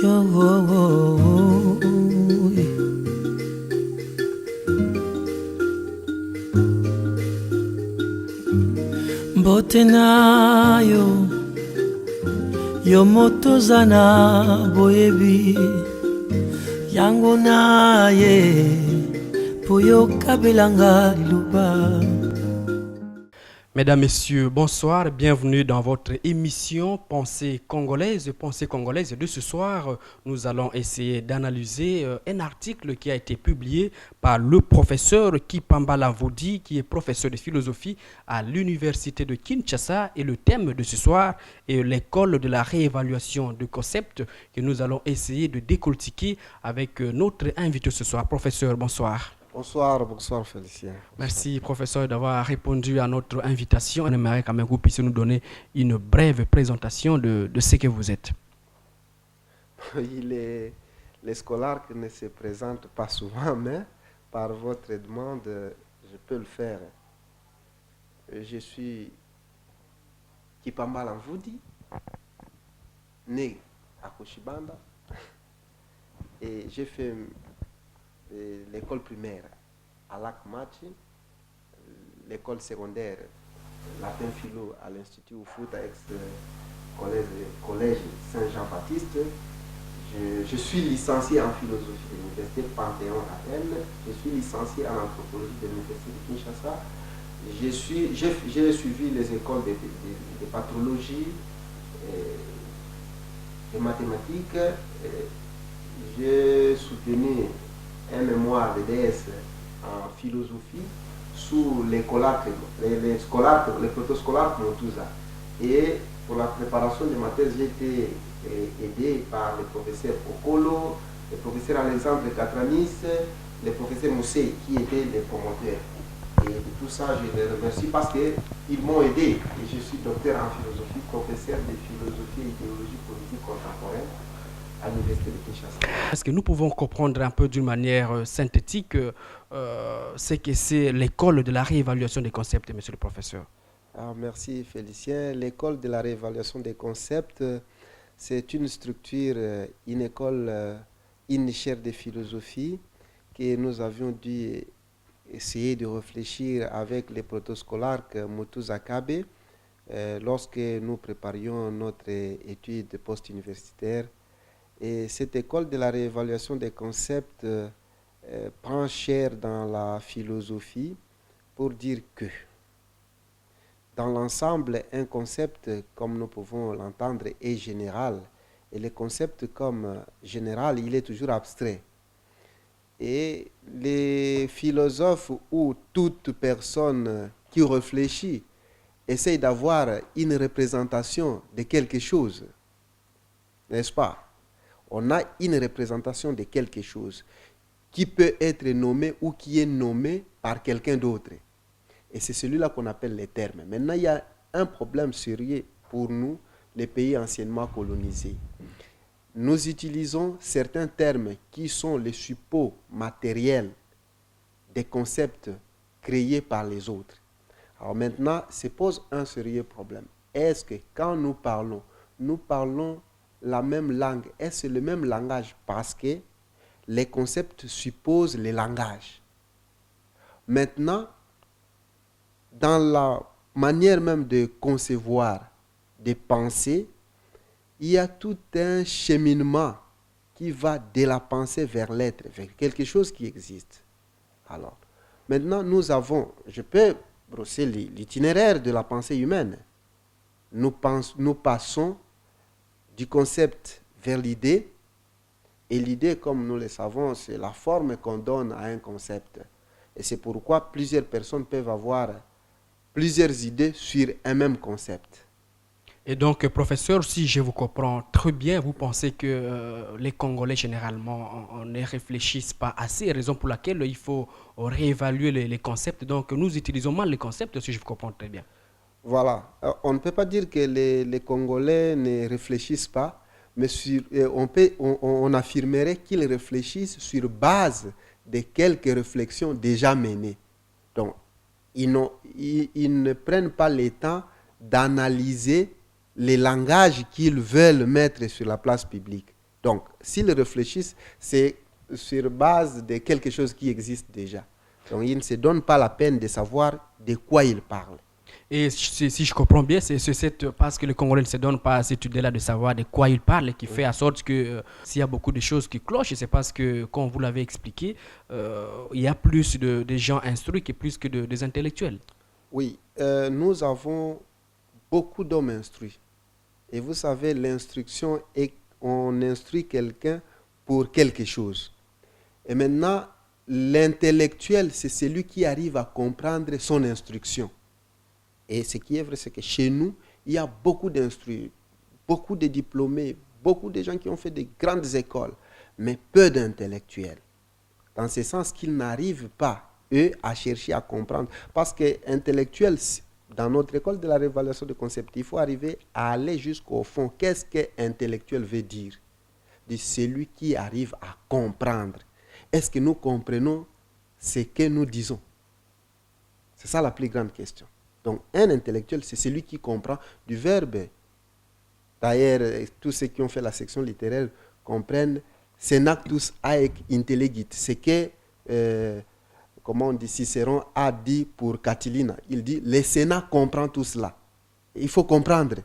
Yo, mbote na yo moto zana boyebi yango na ye po yo kabelanga liloba. Mesdames, Messieurs, bonsoir, bienvenue dans votre émission Pensée congolaise. Pensée congolaise de ce soir, nous allons essayer d'analyser un article qui a été publié par le professeur Kipambala Vodi, qui est professeur de philosophie à l'université de Kinshasa. Et le thème de ce soir est l'école de la réévaluation de concepts que nous allons essayer de décortiquer avec notre invité ce soir. Professeur, bonsoir. Bonsoir Félicien. Merci professeur d'avoir répondu à notre invitation. On aimerait quand même que vous puissiez nous donner une brève présentation de ce que vous êtes. Les scolaires qui ne se présentent pas souvent, mais par votre demande, je peux le faire. Je suis Kipambala Vodi, né à Koshibanda, et j'ai fait l'école primaire à Lac-Machi, l'école secondaire latin philo à l'Institut Ufuta ex-collège Saint-Jean-Baptiste. Je suis licencié en philosophie de l'Université Panthéon Athènes. Je suis licencié en anthropologie de l'Université de Kinshasa. J'ai suivi les écoles de patrologie, de mathématiques. J'ai soutenu un mémoire de DS en philosophie sous les protoscolaires Motuza. Et pour la préparation des matières, j'ai été aidé par le professeur Okolo, le professeur Alexandre Katranis, le professeur Moussé, qui étaient les promoteurs. Et de tout ça, je les remercie parce qu'ils m'ont aidé. Et je suis docteur en philosophie, professeur de philosophie et idéologie politique contemporaine à l'Université de Kinshasa. Est-ce que nous pouvons comprendre un peu d'une manière synthétique ce que c'est l'école de la réévaluation des concepts, monsieur le professeur? Merci Félicien. L'école de la réévaluation des concepts, c'est une structure, une école, une chaire de philosophie que nous avions dû essayer de réfléchir avec les protoscolaires Motuza Kabe lorsque nous préparions notre étude post-universitaire. Et cette école de la réévaluation des concepts prend chair dans la philosophie pour dire que, dans l'ensemble, un concept, comme nous pouvons l'entendre, est général. Et le concept comme général, il est toujours abstrait. Et les philosophes ou toute personne qui réfléchit essaye d'avoir une représentation de quelque chose, n'est-ce pas? On a une représentation de quelque chose qui peut être nommé ou qui est nommé par quelqu'un d'autre. Et c'est celui-là qu'on appelle les termes. Maintenant, il y a un problème sérieux pour nous, les pays anciennement colonisés. Nous utilisons certains termes qui sont les suppôts matériels des concepts créés par les autres. Alors maintenant, se pose un sérieux problème. Est-ce que quand nous parlons la même langue? Est-ce le même langage? Parce que les concepts supposent les langages. Maintenant, dans la manière même de concevoir, de penser, il y a tout un cheminement qui va de la pensée vers l'être, vers quelque chose qui existe. Alors, maintenant, je peux brosser l'itinéraire de la pensée humaine. Nous passons du concept vers l'idée, et l'idée, comme nous le savons, c'est la forme qu'on donne à un concept. Et c'est pourquoi plusieurs personnes peuvent avoir plusieurs idées sur un même concept. Et donc, professeur, si je vous comprends très bien, vous pensez que les Congolais, généralement, ne réfléchissent pas assez, raison pour laquelle il faut réévaluer les concepts. Donc, nous utilisons mal les concepts, si je vous comprends très bien. Voilà. On ne peut pas dire que les Congolais ne réfléchissent pas, mais on affirmerait qu'ils réfléchissent sur base de quelques réflexions déjà menées. Donc, ils ne prennent pas le temps d'analyser les langages qu'ils veulent mettre sur la place publique. Donc, s'ils réfléchissent, c'est sur base de quelque chose qui existe déjà. Donc, ils ne se donnent pas la peine de savoir de quoi ils parlent. Et si je comprends bien, parce que les Congolais ne se donnent pas à cette idée-là de savoir de quoi ils parlent, qui fait en sorte que s'il y a beaucoup de choses qui clochent, c'est parce que, comme vous l'avez expliqué, il y a plus de gens instruits que plus que des intellectuels. Oui, nous avons beaucoup d'hommes instruits. Et vous savez, l'instruction est on instruit quelqu'un pour quelque chose. Et maintenant, l'intellectuel, c'est celui qui arrive à comprendre son instruction. Et ce qui est vrai, c'est que chez nous, il y a beaucoup d'instruits, beaucoup de diplômés, beaucoup de gens qui ont fait de grandes écoles, mais peu d'intellectuels. Dans ce sens qu'ils n'arrivent pas, eux, à chercher à comprendre. Parce que intellectuel, dans notre école de la réévaluation de concepts, il faut arriver à aller jusqu'au fond. Qu'est-ce qu'intellectuel veut dire? De celui qui arrive à comprendre. Est-ce que nous comprenons ce que nous disons? C'est ça la plus grande question. Donc, un intellectuel, c'est celui qui comprend du verbe. D'ailleurs, tous ceux qui ont fait la section littéraire comprennent senactus haec intellegit. C'est que, comment on dit, Cicéron a dit pour Catilina. Il dit, le Sénat comprend tout cela. Il faut comprendre.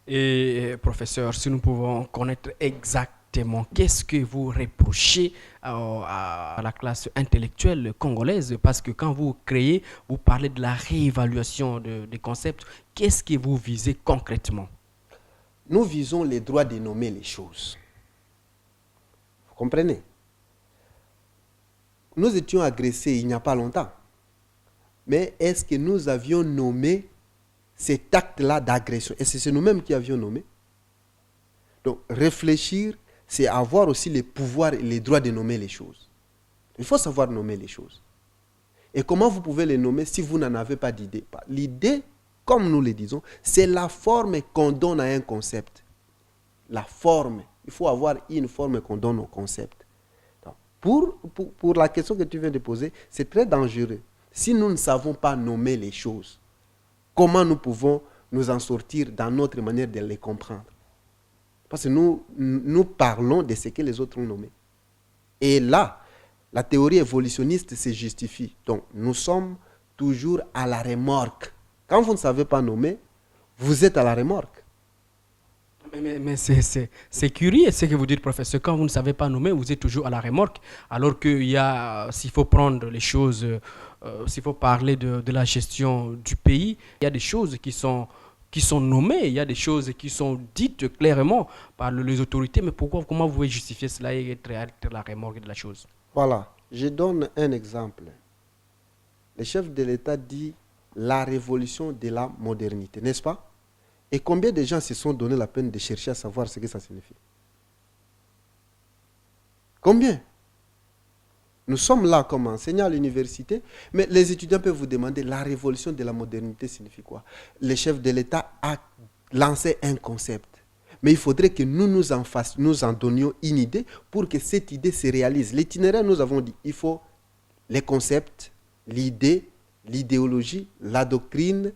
Et professeur, si nous pouvons connaître exactement qu'est-ce que vous reprochez à la classe intellectuelle congolaise, parce que quand vous créez, vous parlez de la réévaluation des concepts, qu'est-ce que vous visez concrètement? Nous visons les droits de nommer les choses. Vous comprenez? Nous étions agressés il n'y a pas longtemps. Mais est-ce que nous avions nommé cet acte-là d'agression? Et c'est nous-mêmes qui avions nommé. Donc, réfléchir, c'est avoir aussi le pouvoir et les droits de nommer les choses. Il faut savoir nommer les choses. Et comment vous pouvez les nommer si vous n'en avez pas d'idée? L'idée, comme nous le disons, c'est la forme qu'on donne à un concept. La forme. Il faut avoir une forme qu'on donne au concept. Donc, pour la question que tu viens de poser, c'est très dangereux. Si nous ne savons pas nommer les choses, comment nous pouvons nous en sortir dans notre manière de les comprendre? Parce que nous parlons de ce que les autres ont nommé. Et là, la théorie évolutionniste se justifie. Donc, nous sommes toujours à la remorque. Quand vous ne savez pas nommer, vous êtes à la remorque. Mais c'est curieux ce que vous dites, professeur. Quand vous ne savez pas nommer, vous êtes toujours à la remorque. Alors qu'il y a, s'il faut prendre les choses, s'il faut parler de la gestion du pays, il y a des choses qui sont nommées, il y a des choses qui sont dites clairement par les autorités. Mais comment vous pouvez justifier cela et être à la remorque de la chose? Voilà, je donne un exemple. Le chef de l'État dit la révolution de la modernité, n'est-ce pas? Et combien de gens se sont donné la peine de chercher à savoir ce que ça signifie? Combien? Nous sommes là comme enseignants à l'université, mais les étudiants peuvent vous demander la révolution de la modernité signifie quoi? Le chef de l'État a lancé un concept. Mais il faudrait que nous en donnions une idée pour que cette idée se réalise. L'itinéraire, nous avons dit, il faut les concepts, l'idée, l'idéologie, la doctrine.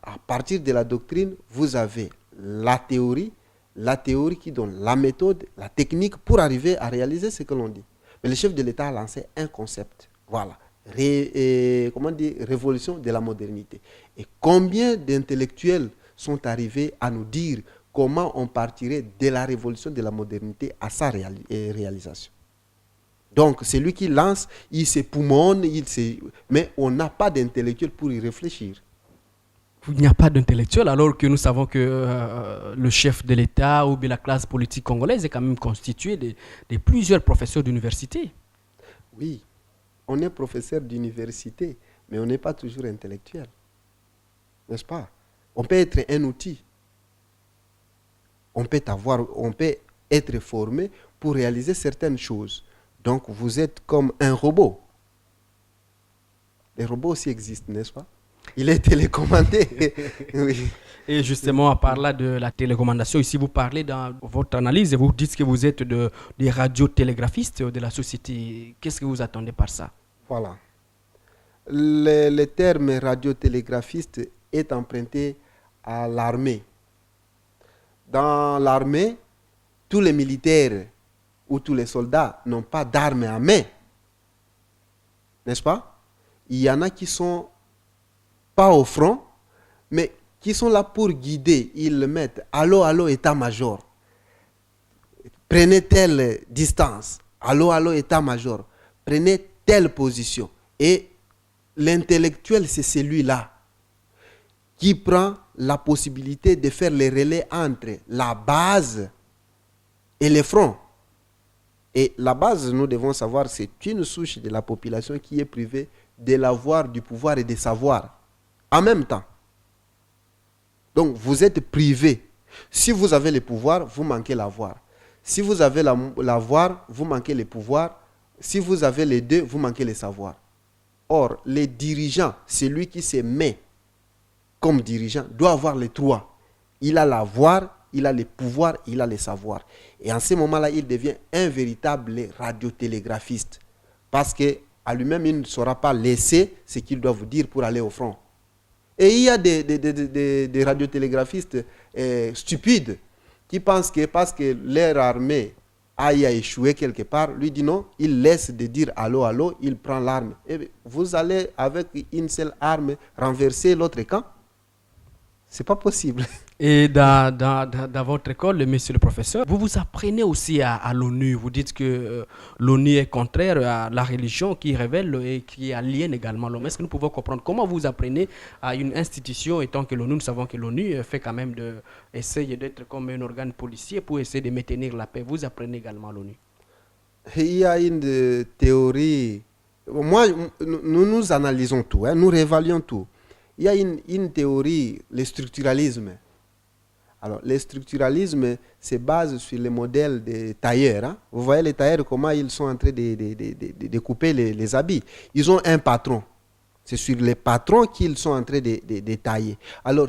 À partir de la doctrine, vous avez la théorie qui donne la méthode, la technique pour arriver à réaliser ce que l'on dit. Mais le chef de l'État a lancé un concept. Voilà. Révolution de la modernité. Et combien d'intellectuels sont arrivés à nous dire comment on partirait de la révolution de la modernité à sa réalisation? Donc, c'est lui qui lance, il se poumonne, mais on n'a pas d'intellectuel pour y réfléchir. Il n'y a pas d'intellectuel, alors que nous savons que le chef de l'État ou bien la classe politique congolaise est quand même constituée de plusieurs professeurs d'université. Oui, on est professeur d'université, mais on n'est pas toujours intellectuel. N'est-ce pas? On peut être un outil. On peut être formé pour réaliser certaines choses. Donc, vous êtes comme un robot. Les robots aussi existent, n'est-ce pas? Il est télécommandé. Oui. Et justement, à part là de la télécommandation, ici vous parlez dans votre analyse et vous dites que vous êtes des radiotélégraphistes de la société. Qu'est-ce que vous attendez par ça? Voilà. Le terme radiotélégraphiste est emprunté à l'armée. Dans l'armée, tous les militaires ou tous les soldats n'ont pas d'armes à main. N'est-ce pas? Il y en a qui sont pas au front, mais qui sont là pour guider. Ils le mettent. Allô, allô, état-major. Prenez telle distance. Allô, allô, état-major. Prenez telle position. Et l'intellectuel, c'est celui-là qui prend la possibilité de faire les relais entre la base et les fronts. Et la base, nous devons savoir, c'est une souche de la population qui est privée de l'avoir, du pouvoir et des savoirs. En même temps. Donc, vous êtes privé. Si vous avez le pouvoir, vous manquez l'avoir. Si vous avez l'avoir, vous manquez le pouvoir. Si vous avez les deux, vous manquez le savoir. Or, les dirigeants, celui qui se met comme dirigeant, doit avoir les trois. Il a l'avoir, il a le pouvoir, il a le savoir. Et en ce moment-là, il devient un véritable radiotélégraphiste. Parce qu'à lui-même, il ne saura pas laisser ce qu'il doit vous dire pour aller au front. Et il y a des radiotélégraphistes stupides qui pensent que parce que leur armée a échoué quelque part, lui dit non, il laisse de dire allô, allô, il prend l'arme. Et vous allez avec une seule arme renverser l'autre camp? C'est pas possible. Et dans votre école, monsieur le professeur, vous vous apprenez aussi à l'ONU. Vous dites que l'ONU est contraire à la religion qui révèle et qui aliène également l'homme. Est-ce que nous pouvons comprendre comment vous apprenez à une institution, étant que l'ONU, nous savons que l'ONU fait quand même essayer d'être comme un organe policier pour essayer de maintenir la paix. Vous apprenez également à l'ONU. Il y a une théorie. Moi, nous analysons tout, nous réévaluons tout. Il y a une théorie, le structuralisme. Alors, le structuralisme se base sur le modèle des tailleurs. Hein. Vous voyez les tailleurs, comment ils sont en train de couper les habits. Ils ont un patron. C'est sur les patrons qu'ils sont en train de tailler. Alors,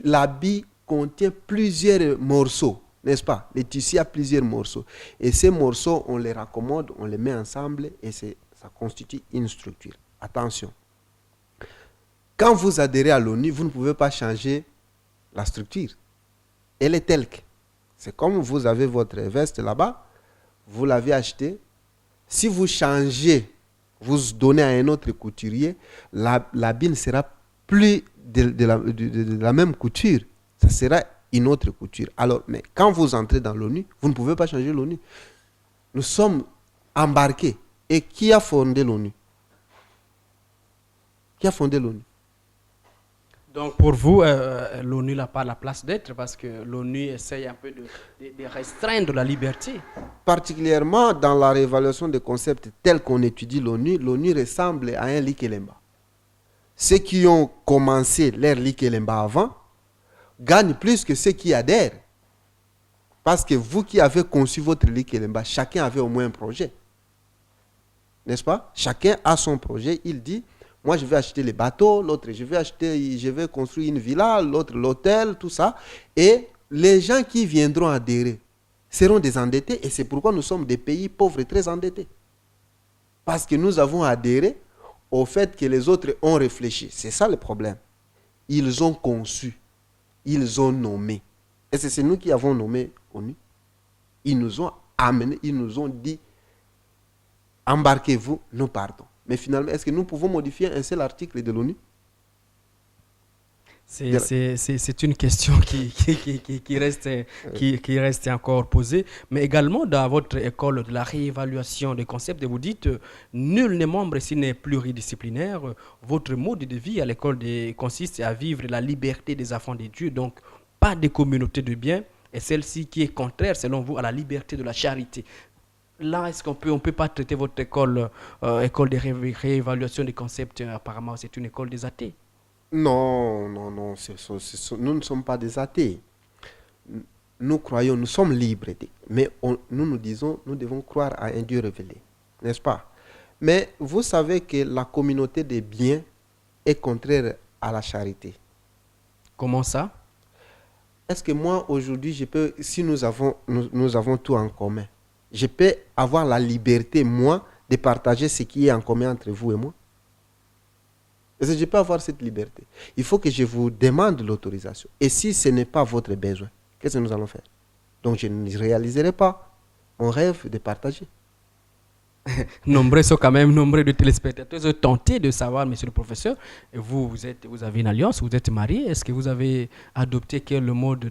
l'habit contient plusieurs morceaux, n'est-ce pas? Le tissu a plusieurs morceaux. Et ces morceaux, on les raccommode, on les met ensemble et ça constitue une structure. Attention. Quand vous adhérez à l'ONU, vous ne pouvez pas changer la structure. Elle est telle que. C'est comme vous avez votre veste là-bas, vous l'avez achetée. Si vous changez, vous donnez à un autre couturier, l'habit ne sera plus de la même couture. Ça sera une autre couture. Alors, mais quand vous entrez dans l'ONU, vous ne pouvez pas changer l'ONU. Nous sommes embarqués. Et qui a fondé l'ONU? Qui a fondé l'ONU? Donc pour vous, l'ONU n'a pas la place d'être parce que l'ONU essaye un peu de restreindre la liberté. Particulièrement dans la réévaluation des concepts tels qu'on étudie l'ONU, l'ONU ressemble à un Likelemba. Ceux qui ont commencé leur Likelemba avant gagnent plus que ceux qui adhèrent. Parce que vous qui avez conçu votre Likelemba, chacun avait au moins un projet. N'est-ce pas? Chacun a son projet, il dit... Moi, je vais acheter les bateaux, l'autre, je vais construire une villa, l'autre, l'hôtel, tout ça. Et les gens qui viendront adhérer seront des endettés. Et c'est pourquoi nous sommes des pays pauvres et très endettés. Parce que nous avons adhéré au fait que les autres ont réfléchi. C'est ça le problème. Ils ont conçu, ils ont nommé. Et c'est nous qui avons nommé ONU. Ils nous ont amenés, ils nous ont dit, embarquez-vous, nous partons. Mais finalement, est-ce que nous pouvons modifier un seul article de l'ONU? C'est une question qui reste encore posée. Mais également, dans votre école de la réévaluation des concepts, vous dites nul n'est membre s'il n'est pluridisciplinaire. Votre mode de vie à l'école consiste à vivre la liberté des enfants de Dieu, donc pas de communauté de biens, et celle-ci qui est contraire, selon vous, à la liberté de la charité. Là, est-ce qu'on peut pas traiter votre école de réévaluation des concepts, apparemment c'est une école des athées? Non, nous ne sommes pas des athées. Nous croyons, nous sommes libres, mais nous disons, nous devons croire à un Dieu révélé, n'est-ce pas? Mais vous savez que la communauté des biens est contraire à la charité. Comment ça? Est-ce que moi, aujourd'hui, si nous avons tout en commun, je peux avoir la liberté, moi, de partager ce qui est en commun entre vous et moi? Est-ce que je peux avoir cette liberté? Il faut que je vous demande l'autorisation. Et si ce n'est pas votre besoin, qu'est-ce que nous allons faire? Donc je ne réaliserai pas mon rêve de partager. Nombreux sont quand même, nombreux de téléspectateurs tentés de savoir, monsieur le professeur, vous avez une alliance, vous êtes marié, est-ce que vous avez adopté quel mode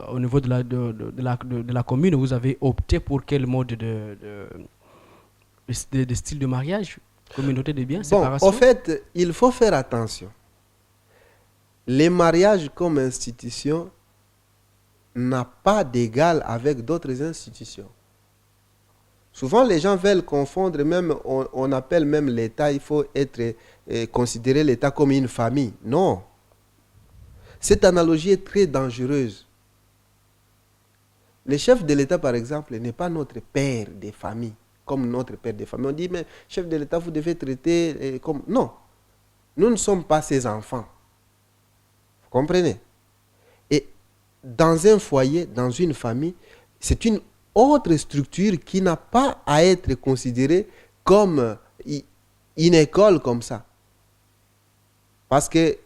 au niveau de la commune, vous avez opté pour quel mode de style de mariage, communauté de biens, Bon, séparation? en fait, il faut faire attention. Les mariages comme institution n'a pas d'égal avec d'autres institutions. Souvent, les gens veulent confondre, même on appelle même l'État, il faut considérer l'État comme une famille. Non. Cette analogie est très dangereuse. Le chef de l'État, par exemple, n'est pas notre père des familles, comme notre père des familles. On dit, mais chef de l'État, vous devez traiter comme... Non. Nous ne sommes pas ses enfants. Vous comprenez? Et dans un foyer, dans une famille, c'est une autre structure qui n'a pas à être considérée comme une école comme ça. Parce que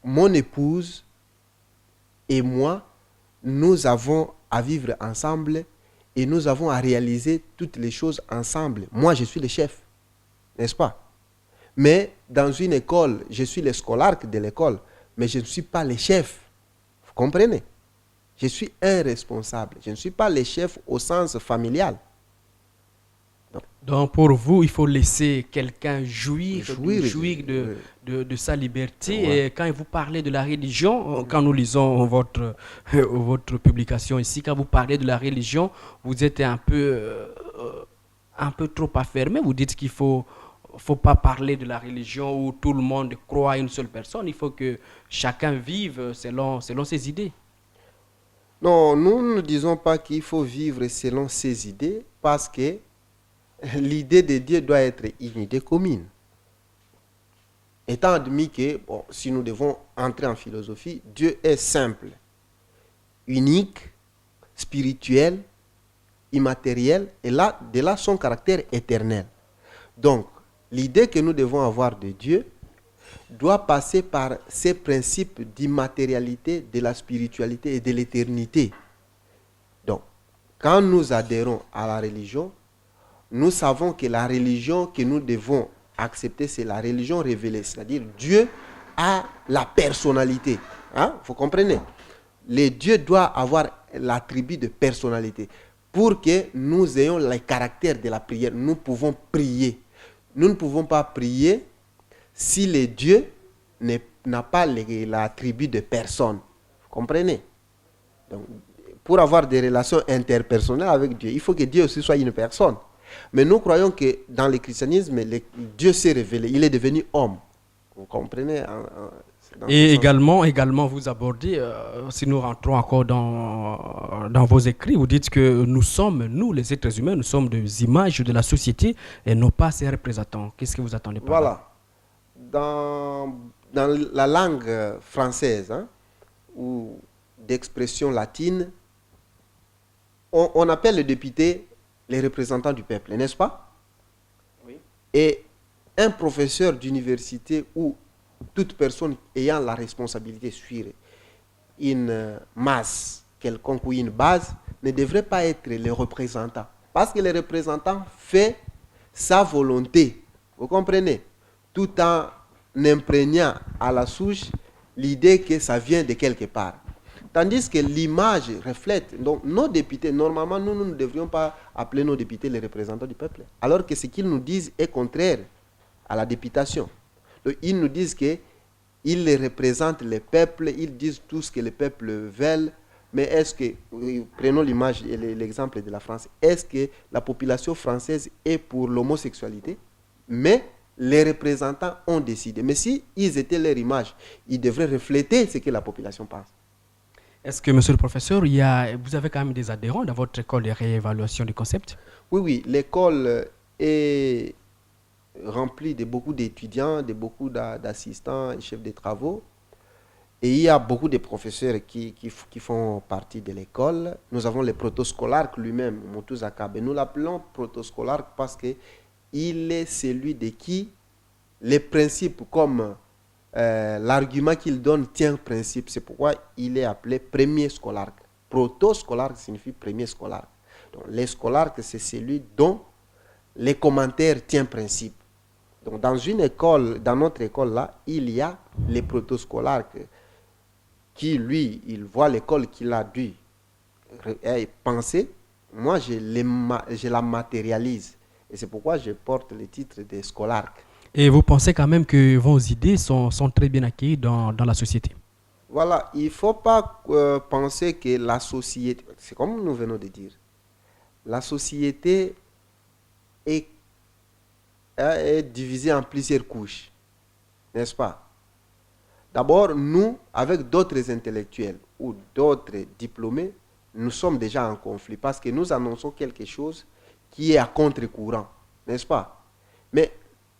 mon épouse et moi, nous avons à vivre ensemble et nous avons à réaliser toutes les choses ensemble. Moi, je suis le chef, n'est-ce pas? Mais dans une école, je suis le scolarque de l'école, mais je ne suis pas le chef. Vous comprenez? Je suis un responsable. Je ne suis pas le chef au sens familial. Donc pour vous, il faut laisser quelqu'un jouir de sa liberté. Ouais. Et quand vous parlez de la religion, quand nous lisons votre publication ici, quand vous parlez de la religion, vous êtes un peu trop affermé. Vous dites qu'il faut pas parler de la religion où tout le monde croit à une seule personne. Il faut que chacun vive selon ses idées. Non, nous ne disons pas qu'il faut vivre selon ses idées parce que l'idée de Dieu doit être une idée commune. Étant admis que, bon, si nous devons entrer en philosophie, Dieu est simple, unique, spirituel, immatériel, et là, de là son caractère éternel. Donc, l'idée que nous devons avoir de Dieu doit passer par ces principes d'immatérialité, de la spiritualité et de l'éternité. Donc, quand nous adhérons à la religion, nous savons que la religion que nous devons accepter, c'est la religion révélée. C'est-à-dire, Dieu a la personnalité. Hein? Vous comprenez? Le Dieu doit avoir l'attribut de personnalité. Pour que nous ayons le caractère de la prière, nous pouvons prier. Nous ne pouvons pas prier si le Dieu n'a pas l'attribut de personne. Vous comprenez? Donc, pour avoir des relations interpersonnelles avec Dieu, il faut que Dieu aussi soit une personne. Mais nous croyons que dans le christianisme, Dieu s'est révélé, il est devenu homme. Vous comprenez? Et également, vous abordez, si nous rentrons encore dans vos écrits, vous dites que nous, les êtres humains, nous sommes des images de la société et non pas ses représentants. Qu'est-ce que vous attendez par là? Voilà. Dans la langue française, hein, ou d'expression latine, on appelle les députés les représentants du peuple, n'est-ce pas? Oui. Et un professeur d'université ou toute personne ayant la responsabilité sur une masse quelconque ou une base ne devrait pas être le représentant. Parce que le représentant fait sa volonté. Vous comprenez? Tout en imprégnant à la souche l'idée que ça vient de quelque part. Tandis que l'image reflète. Donc, nos députés, normalement, nous ne devrions pas appeler nos députés les représentants du peuple. Alors que ce qu'ils nous disent est contraire à la députation. Donc, ils nous disent qu'ils représentent le peuple, ils disent tout ce que le peuple veut. Mais est-ce que, prenons l'image et l'exemple de la France, est-ce que la population française est pour l'homosexualité? Mais les représentants ont décidé. Mais si ils étaient leur image, ils devraient refléter ce que la population pense. Est-ce que, monsieur le professeur, vous avez quand même des adhérents dans votre école de réévaluation du concept? Oui, l'école est remplie de beaucoup d'étudiants, de beaucoup d'assistants et chefs de travaux. Et il y a beaucoup de professeurs qui font partie de l'école. Nous avons le protoscolarque lui-même, Moutouza Zakabe. Nous l'appelons protoscolarque parce qu'il est celui de qui les principes comme l'argument qu'il donne tient principe. C'est pourquoi il est appelé premier scolarque. Proto-scolarque signifie premier scolarque. Donc, les scolarques, c'est celui dont les commentaires tiennent principe. Donc, dans une école, dans notre école là, il y a les protoscolarques qui, lui, il voit l'école qu'il a dû penser. Moi, je la matérialise. Et c'est pourquoi je porte le titre de scolarque. Et vous pensez quand même que vos idées sont très bien accueillies dans la société? Voilà, il ne faut pas penser que la société, c'est comme nous venons de dire, la société est divisée en plusieurs couches, n'est-ce pas? D'abord, nous, avec d'autres intellectuels ou d'autres diplômés, nous sommes déjà en conflit parce que nous annonçons quelque chose qui est à contre-courant, n'est-ce pas? Mais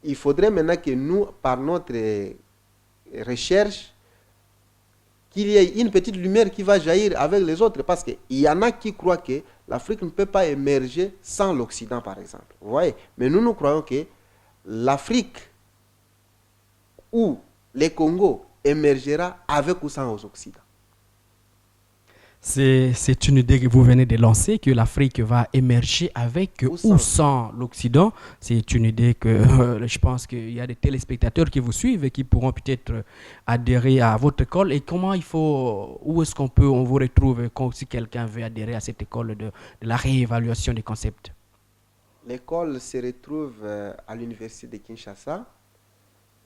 il faudrait maintenant que nous, par notre recherche, qu'il y ait une petite lumière qui va jaillir avec les autres, parce qu'il y en a qui croient que l'Afrique ne peut pas émerger sans l'Occident, par exemple. Vous voyez? Mais nous croyons que l'Afrique ou les Congo émergera avec ou sans l'Occident. C'est une idée que vous venez de lancer, que l'Afrique va émerger avec ou sans l'Occident. C'est une idée que je pense qu'il y a des téléspectateurs qui vous suivent et qui pourront peut-être adhérer à votre école. Et comment où est-ce on vous retrouve si quelqu'un veut adhérer à cette école de la réévaluation des concepts? L'école se retrouve à l'université de Kinshasa,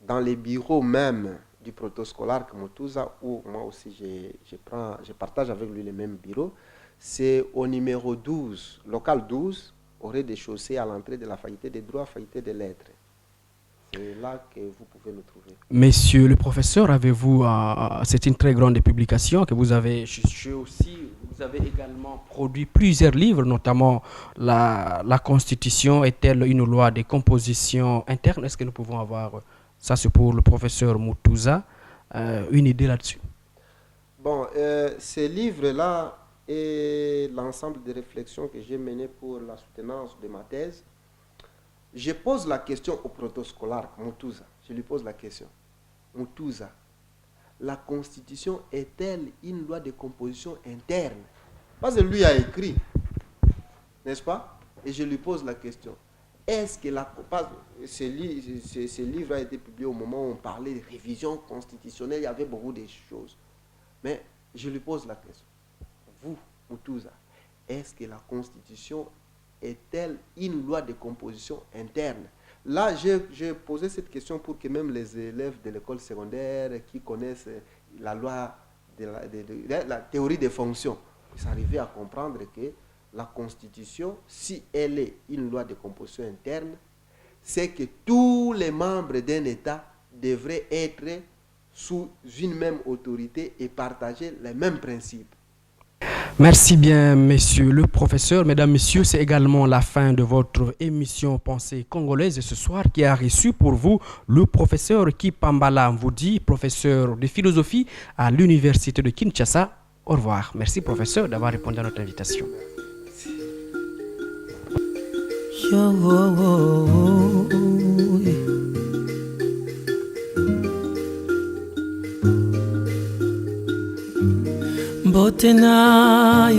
dans les bureaux même du protoscolarque Muthuza, où moi aussi je partage avec lui le même bureau. C'est au numéro 12, local 12, au rez-de-chaussée à l'entrée de la faculté des droits, faculté des lettres. C'est là que vous pouvez nous trouver. Monsieur le professeur, avez-vous, c'est une très grande publication que vous avez, vous avez également produit plusieurs livres, notamment la Constitution est-elle une loi de composition interne? Est-ce que nous pouvons avoir... Ça, c'est pour le professeur Muthuza. Une idée là-dessus? Bon, ce livre-là est l'ensemble des réflexions que j'ai menées pour la soutenance de ma thèse. Je pose la question au protoscolarque Muthuza. Je lui pose la question. Muthuza, la Constitution est-elle une loi de composition interne? Parce que lui a écrit, n'est-ce pas? Et je lui pose la question. Est-ce que ce livre a été publié au moment où on parlait de révision constitutionnelle, il y avait beaucoup de choses. Mais je lui pose la question. Vous, Muthuza, est-ce que la Constitution est-elle une loi de composition interne? Là, j'ai posé cette question pour que même les élèves de l'école secondaire qui connaissent la loi de la théorie des fonctions puissent arriver à comprendre que la Constitution, si elle est une loi de composition interne, c'est que tous les membres d'un État devraient être sous une même autorité et partager les mêmes principes. Merci bien, monsieur le professeur. Mesdames, messieurs, c'est également la fin de votre émission Pensée congolaise ce soir qui a reçu pour vous le professeur Kipambala Mvudi, professeur de philosophie à l'université de Kinshasa. Au revoir. Merci, professeur, d'avoir répondu à notre invitation. Mbote na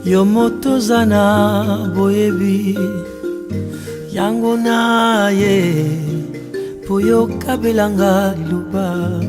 yo moto zana boyebi yango na ye po yo kabelanga liluba.